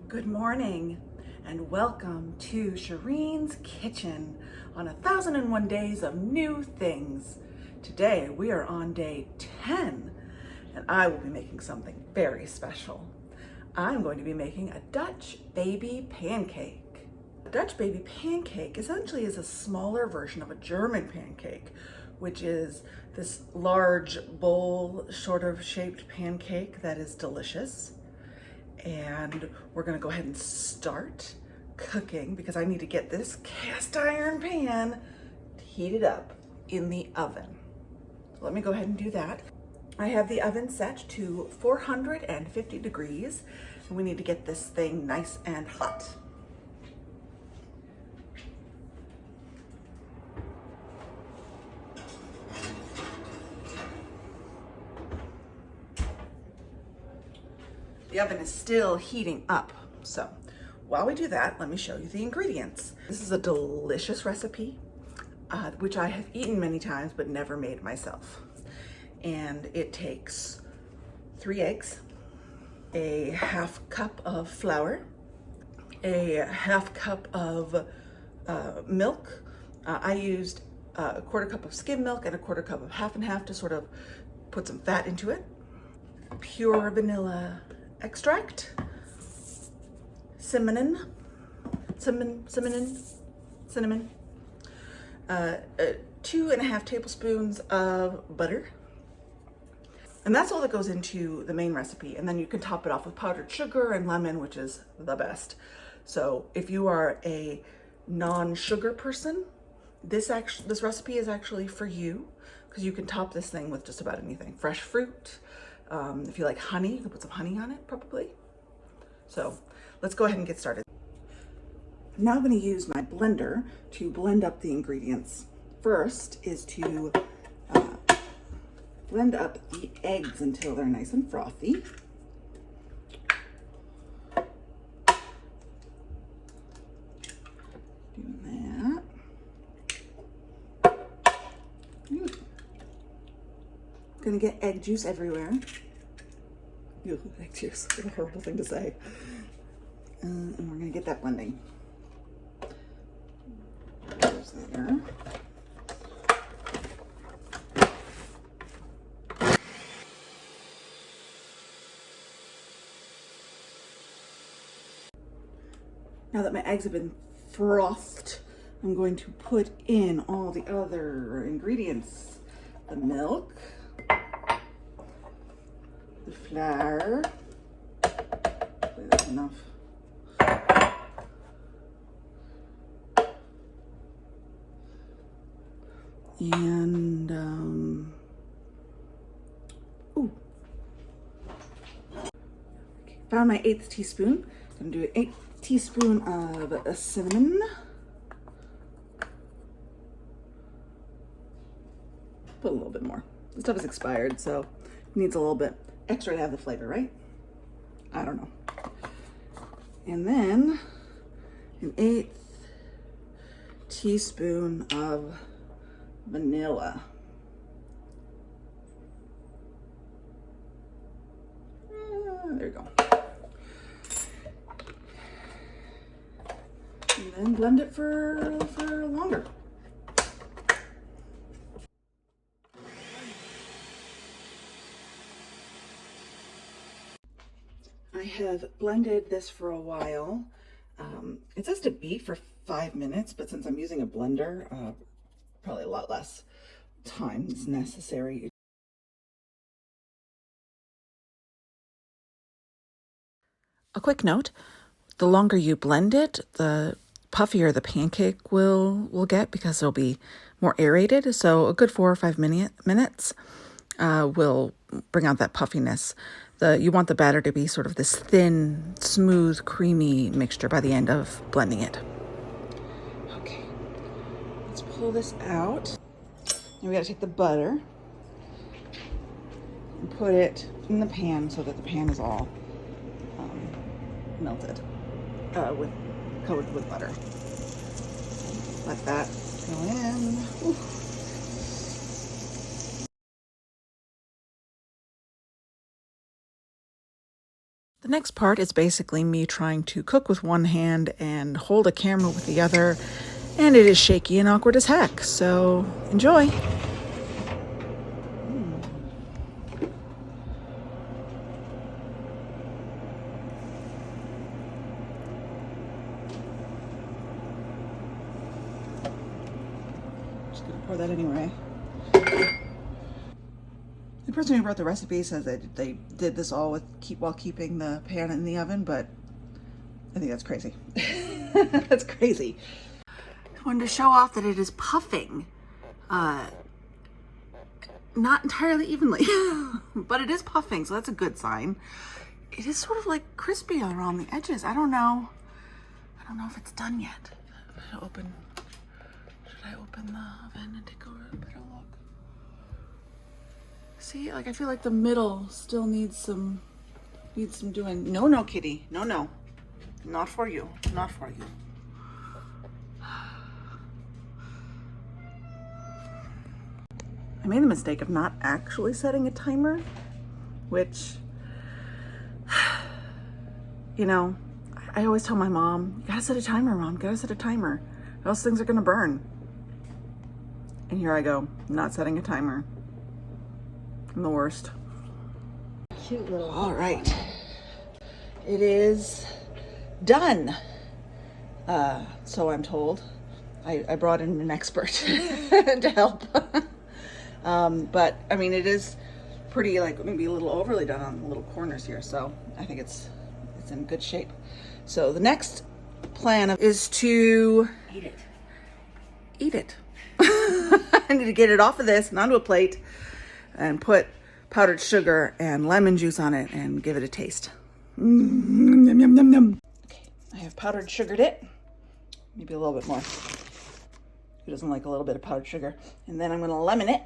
Good morning and welcome to Shireen's Kitchen on 1001 Days of New Things. Today we are on day 10 and I will be making something very special. I'm going to be making a Dutch baby pancake. A Dutch baby pancake essentially is a smaller version of a German pancake, which is this large bowl sort of shaped pancake that is delicious. And we're gonna go ahead and start cooking because I need to get this cast iron pan heated up in the oven. So let me go ahead and do that. I have the oven set to 450 degrees and we need to get this thing nice and hot. The oven is still heating up. So while we do that, let me show you the ingredients. This is a delicious recipe, which I have eaten many times, but never made myself. And it takes 3 eggs, a half cup of flour, a half cup of milk. I used a quarter cup of skim milk and a quarter cup of half and half to sort of put some fat into it. Pure vanilla extract, cinnamon, 2.5 tablespoons of butter. And that's all that goes into the main recipe. And then you can top it off with powdered sugar and lemon, which is the best. So if you are a non-sugar person, this recipe is actually for you because you can top this thing with just about anything. Fresh fruit. If you like honey, you can put some honey on it, probably. So let's go ahead and get started. I'm now going to use my blender to blend up the ingredients. First is to blend up the eggs until they're nice and frothy. Doing that. Gonna get egg juice everywhere. Ew, egg juice, what a horrible thing to say. And we're gonna get that blending. There's there. Now that my eggs have been frothed, I'm going to put in all the other ingredients. The milk, the flour, hopefully that's enough. And, found my 1/8 teaspoon. I'm gonna do an 1/8 teaspoon of cinnamon. Put a little bit more. This stuff is expired, so it needs a little bit extra to have the flavor, right? I don't know. And then an 1/8 teaspoon of vanilla. There you go. And then blend it for longer. I have blended this for a while. It says to beat for 5 minutes, but since I'm using a blender, probably a lot less time is necessary. A quick note, the longer you blend it, the puffier the pancake will get because it'll be more aerated. So a good 4 or 5 minutes will bring out that puffiness. You want the batter to be sort of this thin, smooth, creamy mixture by the end of blending it. Okay, let's pull this out. And we gotta take the butter and put it in the pan so that the pan is all melted, coated with butter. Let that go in. Ooh. The next part is basically me trying to cook with one hand and hold a camera with the other, and it is shaky and awkward as heck, so enjoy. Just gonna pour that anyway. The person who wrote the recipe says that they did this all while keeping the pan in the oven, but I think that's crazy. That's crazy. I wanted to show off that it is puffing, not entirely evenly, but it is puffing, so that's a good sign. It is sort of like crispy around the edges. I don't know if it's done yet. Should I open the oven and take a better look? See, like I feel like the middle still needs some doing. No, kitty. No. Not for you. Not for you. I made the mistake of not actually setting a timer, which, you know, I always tell my mom, you gotta set a timer, Mom, gotta set a timer, or else things are gonna burn. And here I go, not setting a timer. I'm the worst. Cute little. All right, it is done. So I'm told. I brought in an expert to help. But I mean, it is pretty, like, maybe a little overly done on the little corners here. So I think it's in good shape. So the next plan is to eat it. I need to get it off of this and onto a plate and put powdered sugar and lemon juice on it and give it a taste. Yum, yum, yum, yum. Okay, I have powdered sugared it. Maybe a little bit more. Who doesn't like a little bit of powdered sugar? And then I'm gonna lemon it,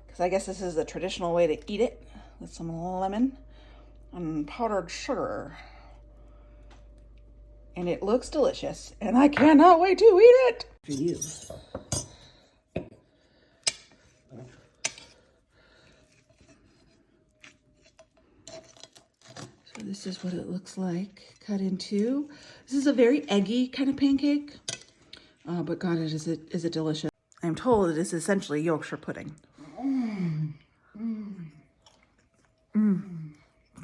because I guess this is the traditional way to eat it, with some lemon and powdered sugar. And it looks delicious, and I cannot wait to eat it. For you. So this is what it looks like, cut in two. This is a very eggy kind of pancake, but God, is it delicious. I'm told it is essentially Yorkshire pudding.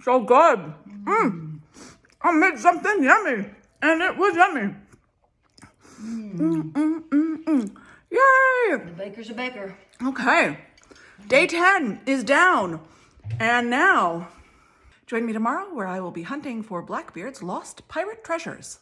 So good. I made something yummy, and it was yummy. Yay! The baker's a baker. Okay, day 10 is down, and now join me tomorrow where I will be hunting for Blackbeard's lost pirate treasures.